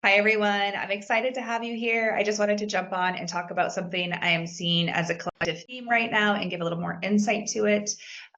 Hi, everyone. I'm excited to have you here. I just wanted to jump on and talk about something I am seeing as a collective theme right now and give a little more insight to it,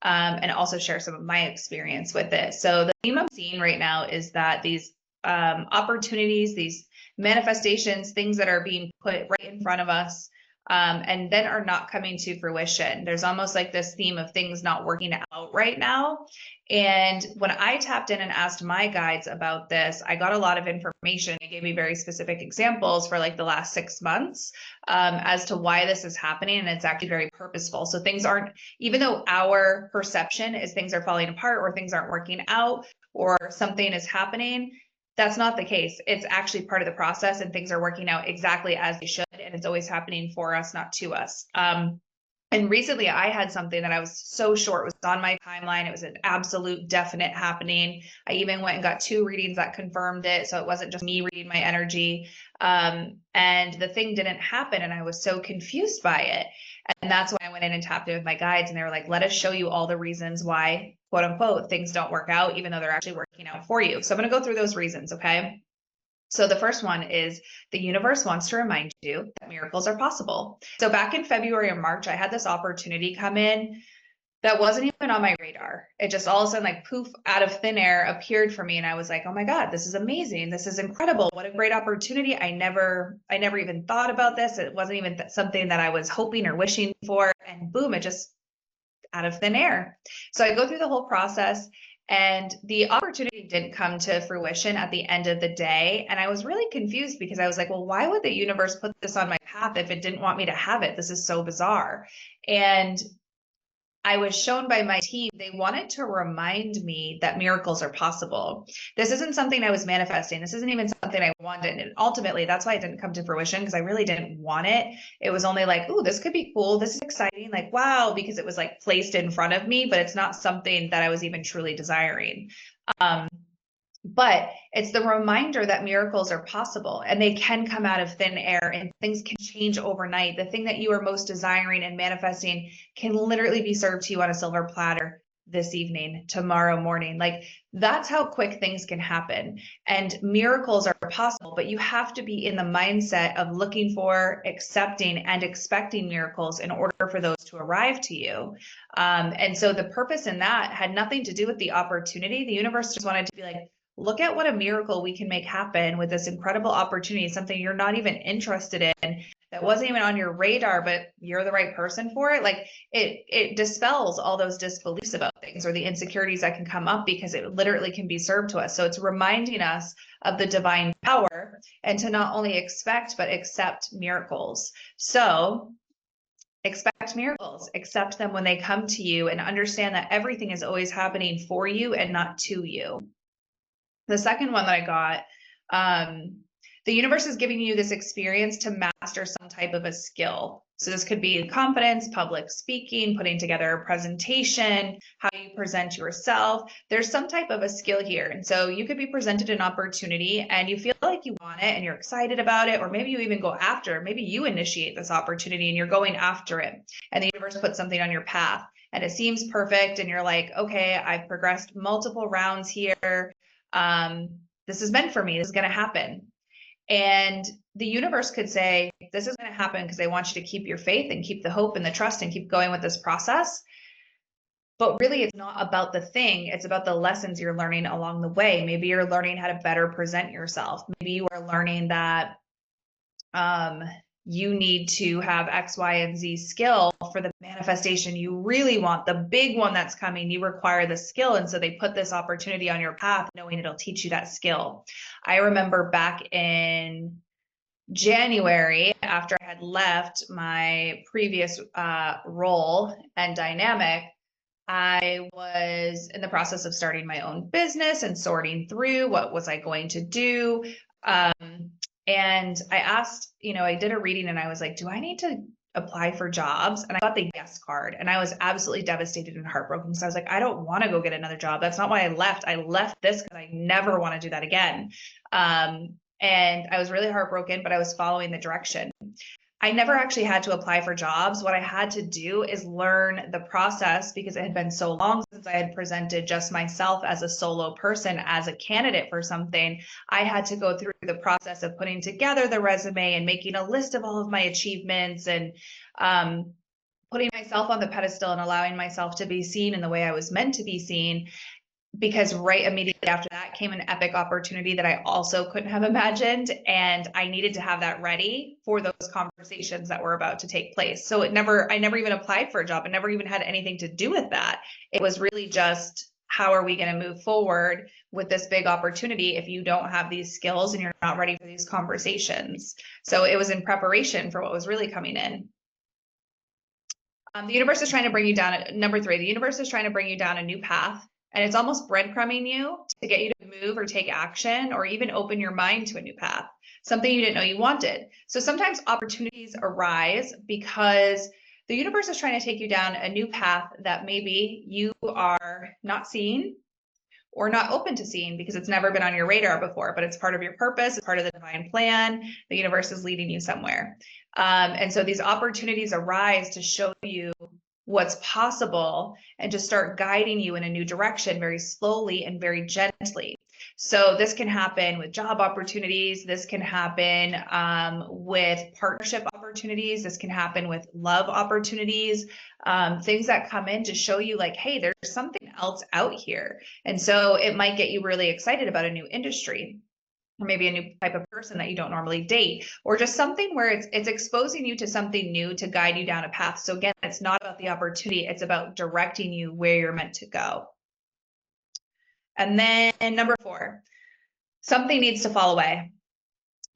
and also share some of my experience with it. So the theme I'm seeing right now is that these opportunities, these manifestations, things that are being put right in front of us, and then are not coming to fruition. There's almost like this theme of things not working out right now. And when I tapped in and asked my guides about this, I got a lot of information. They gave me very specific examples for like the last 6 months, as to why this is happening. And it's actually very purposeful. So things aren't, even though our perception is things are falling apart or things aren't working out or something is happening, that's not the case. It's actually part of the process and things are working out exactly as they should. And it's always happening for us, not to us. And recently I had something that I was so sure it was on my timeline. It was an absolute definite happening. I even went and got 2 readings that confirmed it. So it wasn't just me reading my energy. And the thing didn't happen. And I was so confused by it. And that's why I went in and tapped in with my guides. And they were like, let us show you all the reasons why, quote unquote, things don't work out, even though they're actually working out for you. So I'm going to go through those reasons. Okay. So the first one is the universe wants to remind you that miracles are possible. So back in February or March, I had this opportunity come in that wasn't even on my radar. It just all of a sudden, like poof, out of thin air appeared for me. And I was like, oh my God, this is amazing. This is incredible. What a great opportunity. I never even thought about this. It wasn't even something that I was hoping or wishing for. And boom, it just out of thin air. So I go through the whole process and the opportunity didn't come to fruition at the end of the day. And I was really confused because I was like, well, why would the universe put this on my path if it didn't want me to have it? This is so bizarre. And I was shown by my team, they wanted to remind me that miracles are possible. This isn't something I was manifesting. This isn't even something I wanted. And ultimately, that's why it didn't come to fruition because I really didn't want it. It was only like, oh, this could be cool. This is exciting. Like, wow, because it was like placed in front of me, but it's not something that I was even truly desiring. But it's the reminder that miracles are possible and they can come out of thin air and things can change overnight. The thing that you are most desiring and manifesting can literally be served to you on a silver platter this evening, tomorrow morning. Like that's how quick things can happen. And miracles are possible, but you have to be in the mindset of looking for, accepting, and expecting miracles in order for those to arrive to you. And so the purpose in that had nothing to do with the opportunity. The universe just wanted to be like, look at what a miracle we can make happen with this incredible opportunity, something you're not even interested in, that wasn't even on your radar, but you're the right person for it. Like it dispels all those disbeliefs about things or the insecurities that can come up because it literally can be served to us. So it's reminding us of the divine power and to not only expect, but accept miracles. So expect miracles, accept them when they come to you, and understand that everything is always happening for you and not to you. The second one that I got, the universe is giving you this experience to master some type of a skill. So this could be confidence, public speaking, putting together a presentation, how you present yourself. There's some type of a skill here. And so you could be presented an opportunity and you feel like you want it and you're excited about it, or maybe you even go after, maybe you initiate this opportunity and you're going after it. And the universe puts something on your path and it seems perfect. And you're like, okay, I've progressed multiple rounds here. This is meant for me. This is going to happen. And the universe could say, this is going to happen because they want you to keep your faith and keep the hope and the trust and keep going with this process. But really, it's not about the thing. It's about the lessons you're learning along the way. Maybe you're learning how to better present yourself. Maybe you are learning that you need to have X, Y, and Z skill for the manifestation you really want, the big one that's coming. You require the skill. And so they put this opportunity on your path, knowing it'll teach you that skill. I remember back in January, after I had left my previous role and dynamic, I was in the process of starting my own business and sorting through what was I going to do. And I asked, I did a reading and I was like, do I need to apply for jobs? And I got the yes card and I was absolutely devastated and heartbroken. So I was like, I don't want to go get another job. That's not why I left. I left this because I never want to do that again. And I was really heartbroken, but I was following the direction. I never actually had to apply for jobs. What I had to do is learn the process because it had been so long since I had presented just myself as a solo person as a candidate for something. I had to go through the process of putting together the resume and making a list of all of my achievements and putting myself on the pedestal and allowing myself to be seen in the way I was meant to be seen. Because right immediately after that came an epic opportunity that I also couldn't have imagined. And I needed to have that ready for those conversations that were about to take place. So I never even applied for a job. It never even had anything to do with that. It was really just, how are we going to move forward with this big opportunity if you don't have these skills and you're not ready for these conversations? So it was in preparation for what was really coming in. The universe is trying to bring you down. Number 3, the universe is trying to bring you down a new path. And it's almost breadcrumbing you to get you to move or take action or even open your mind to a new path, something you didn't know you wanted. So sometimes opportunities arise because the universe is trying to take you down a new path that maybe you are not seeing or not open to seeing because it's never been on your radar before, but it's part of your purpose, it's part of the divine plan. The universe is leading you somewhere. And so these opportunities arise to show you what's possible and to start guiding you in a new direction very slowly and very gently. So this can happen with job opportunities. This can happen with partnership opportunities. This can happen with love opportunities, things that come in to show you like, hey, there's something else out here. And so it might get you really excited about a new industry, or maybe a new type of person that you don't normally date, or just something where it's exposing you to something new to guide you down a path. So again, it's not about the opportunity, it's about directing you where you're meant to go. And then number 4, something needs to fall away.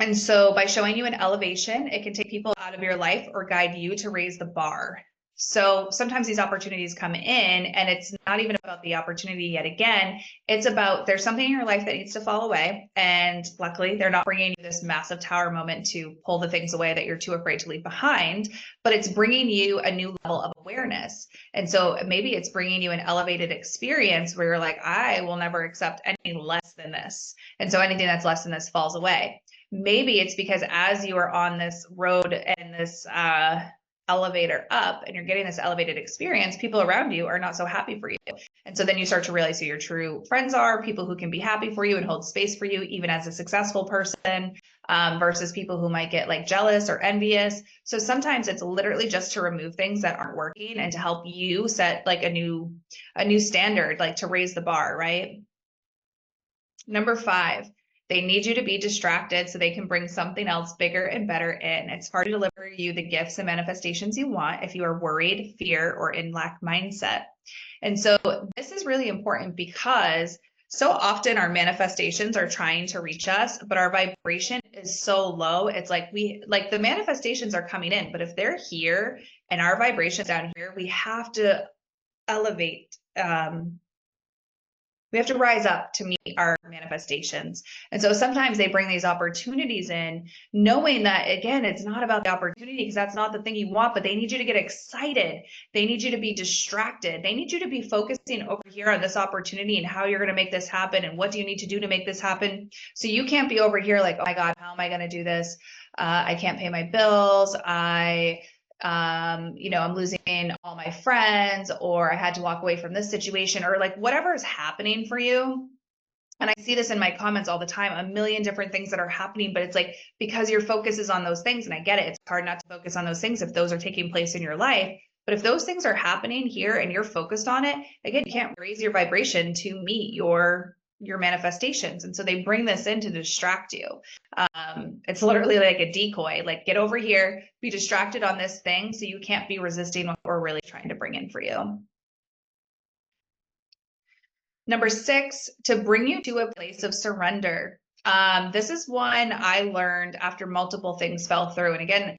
And so by showing you an elevation, it can take people out of your life or guide you to raise the bar. So sometimes these opportunities come in and it's not even about the opportunity yet again. It's about there's something in your life that needs to fall away. And luckily, they're not bringing you this massive tower moment to pull the things away that you're too afraid to leave behind, but it's bringing you a new level of awareness. And so maybe it's bringing you an elevated experience where you're like, I will never accept anything less than this. And so anything that's less than this falls away. Maybe it's because as you are on this road and this elevator up and you're getting this elevated experience, people around you are not so happy for you. And so then you start to realize who your true friends are, people who can be happy for you and hold space for you, even as a successful person, versus people who might get like jealous or envious. So sometimes it's literally just to remove things that aren't working and to help you set like a new standard, like to raise the bar, right? Number 5, they need you to be distracted so they can bring something else bigger and better in. It's hard to deliver you the gifts and manifestations you want if you are worried, fear, or in lack mindset. And so this is really important because so often our manifestations are trying to reach us, but our vibration is so low. It's like the manifestations are coming in, but if they're here and our vibration's down here, we have to elevate. We have to rise up to meet our manifestations. And so sometimes they bring these opportunities in, knowing that, again, it's not about the opportunity because that's not the thing you want, but they need you to get excited. They need you to be distracted. They need you to be focusing over here on this opportunity and how you're going to make this happen and what do you need to do to make this happen. So you can't be over here like, oh my God, how am I going to do this? I can't pay my bills. I'm losing all my friends, or I had to walk away from this situation, or like whatever is happening for you. And I see this in my comments all the time, a million different things that are happening, but it's like, because your focus is on those things, and I get it, it's hard not to focus on those things if those are taking place in your life. But if those things are happening here and you're focused on it, again, you can't raise your vibration to meet your manifestations. And so they bring this in to distract you. It's literally like a decoy, like get over here, be distracted on this thing so you can't be resisting what we're really trying to bring in for you. Number 6, to bring you to a place of surrender. This is one I learned after multiple things fell through. And again,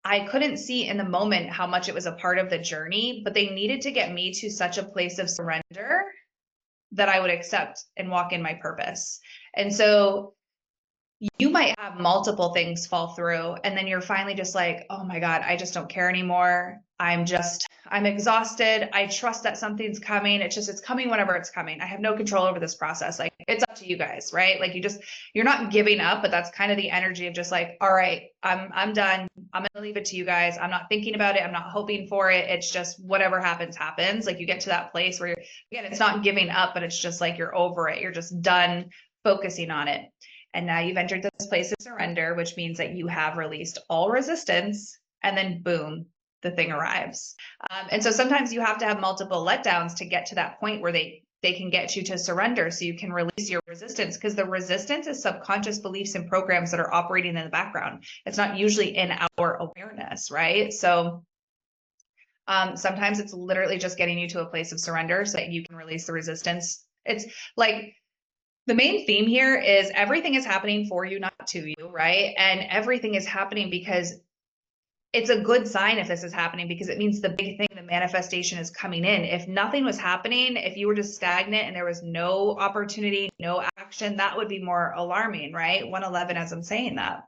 I couldn't see in the moment how much it was a part of the journey, but they needed to get me to such a place of surrender that I would accept and walk in my purpose. And so you might have multiple things fall through, and then you're finally just like, oh my God, I just don't care anymore. I'm exhausted. I trust that something's coming. It's coming whenever it's coming. I have no control over this process. Like, it's up to you guys, right? Like, you're not giving up, but that's kind of the energy of just like, all right, I'm done. I'm going to leave it to you guys. I'm not thinking about it. I'm not hoping for it. It's just whatever happens, happens. Like, you get to that place where again, it's not giving up, but it's just like, you're over it. You're just done focusing on it. And now you've entered this place of surrender, which means that you have released all resistance, and then boom, the thing arrives. And so sometimes you have to have multiple letdowns to get to that point where they can get you to surrender so you can release your resistance, because the resistance is subconscious beliefs and programs that are operating in the background. It's not usually in our awareness, right? So sometimes it's literally just getting you to a place of surrender so that you can release the resistance. It's like, the main theme here is everything is happening for you, not to you, right? And everything is happening because it's a good sign if this is happening, because it means the big thing, the manifestation, is coming in. If nothing was happening, if you were just stagnant and there was no opportunity, no action, that would be more alarming, right? 111 as I'm saying that.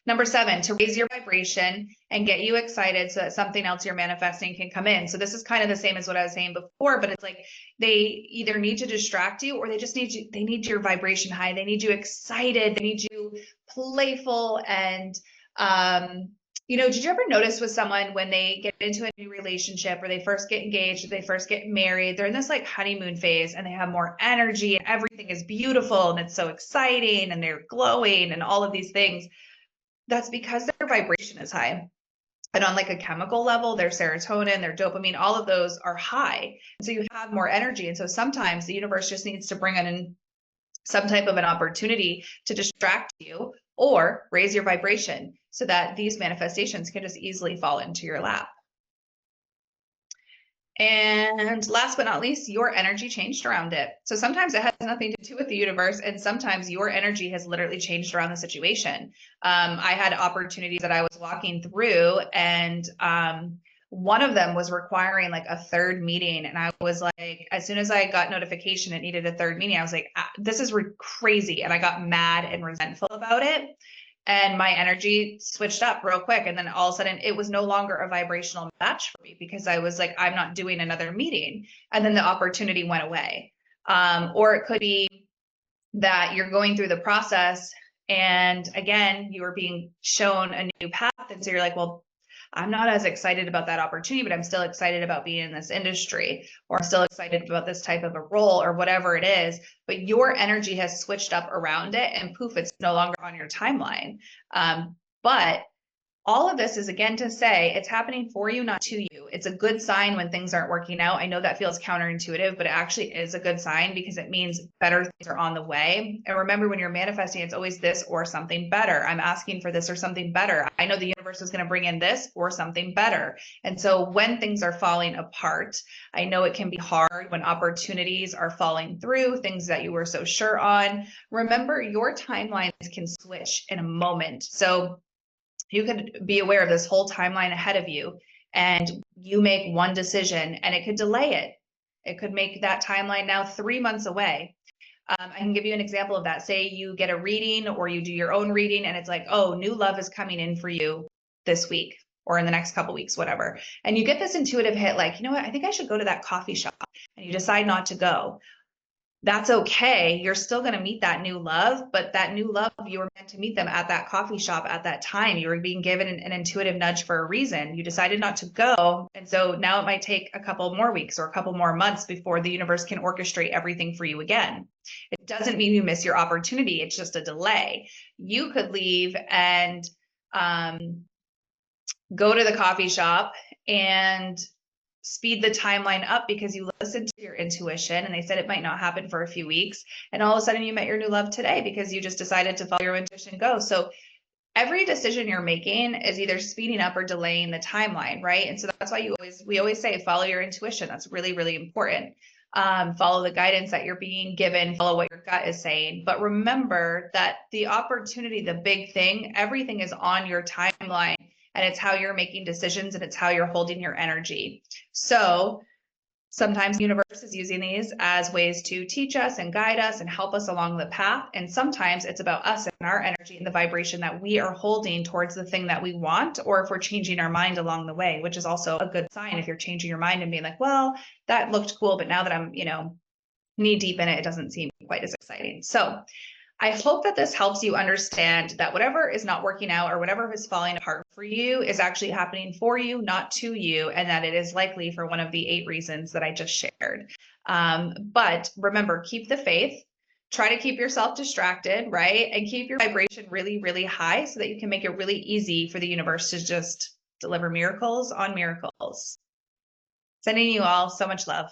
Number 7, to raise your vibration and get you excited so that something else you're manifesting can come in. So this is kind of the same as what I was saying before, but it's like they either need to distract you, or they just need you, they need your vibration high. They need you excited. They need you playful. And, did you ever notice with someone when they get into a new relationship, or they first get engaged, or they first get married, they're in this like honeymoon phase and they have more energy and everything is beautiful and it's so exciting and they're glowing and all of these things. That's because their vibration is high. And on like a chemical level, their serotonin, their dopamine, all of those are high. And so you have more energy. And so sometimes the universe just needs to bring in some type of an opportunity to distract you or raise your vibration so that these manifestations can just easily fall into your lap. And last but not least, your energy changed around it. So sometimes it has nothing to do with the universe, and sometimes your energy has literally changed around the situation. I had opportunities that I was walking through, and one of them was requiring like a third meeting. And I was like, as soon as I got notification it needed a third meeting, I was like, this is crazy. And I got mad and resentful about it. And my energy switched up real quick. And then all of a sudden it was no longer a vibrational match for me, because I was like, I'm not doing another meeting. And then the opportunity went away. Or it could be that you're going through the process and again, you are being shown a new path. And so you're like, well, I'm not as excited about that opportunity, but I'm still excited about being in this industry, or I'm still excited about this type of a role, or whatever it is. But your energy has switched up around it, and poof, it's no longer on your timeline. But all of this is again to say it's happening for you, not to you. It's a good sign when things aren't working out. I know that feels counterintuitive, but it actually is a good sign, because it means better things are on the way. And remember, when you're manifesting, it's always this or something better. I'm asking for this or something better. I know the universe is going to bring in this or something better. And so when things are falling apart, I know it can be hard when opportunities are falling through, things that you were so sure on. Remember, your timelines can switch in a moment. So you could be aware of this whole timeline ahead of you, and you make one decision and it could delay it. It could make that timeline now 3 months away. I can give you an example of that. Say you get a reading, or you do your own reading, and it's like, oh, new love is coming in for you this week or in the next couple weeks, whatever. And you get this intuitive hit, like, you know what, I think I should go to that coffee shop, and you decide not to go. That's okay. You're still going to meet that new love, but that new love, you were meant to meet them at that coffee shop at that time. You were being given an intuitive nudge for a reason. You decided not to go. And so now it might take a couple more weeks or a couple more months before the universe can orchestrate everything for you again. It doesn't mean you miss your opportunity. It's just a delay. You could leave and go to the coffee shop and speed the timeline up because you listened to your intuition and they said it might not happen for a few weeks. And all of a sudden you met your new love today because you just decided to follow your intuition and go. So every decision you're making is either speeding up or delaying the timeline, right? And so that's why we always say, follow your intuition. That's really, really important. Follow the guidance that you're being given, follow what your gut is saying. But remember that the opportunity, the big thing, everything is on your timeline. And it's how you're making decisions, and it's how you're holding your energy. So Sometimes the universe is using these as ways to teach us and guide us and help us along the path. And sometimes it's about us and our energy and the vibration that we are holding towards the thing that we want, or if we're changing our mind along the way, which is also a good sign if you're changing your mind and being like, well, that looked cool, but now that I'm, knee deep in it, it doesn't seem quite as exciting. So I hope that this helps you understand that whatever is not working out or whatever is falling apart for you is actually happening for you, not to you, and that it is likely for one of the 8 reasons that I just shared. But remember, keep the faith. Try to keep yourself distracted, right? And keep your vibration really, really high so that you can make it really easy for the universe to just deliver miracles on miracles. Sending you all so much love.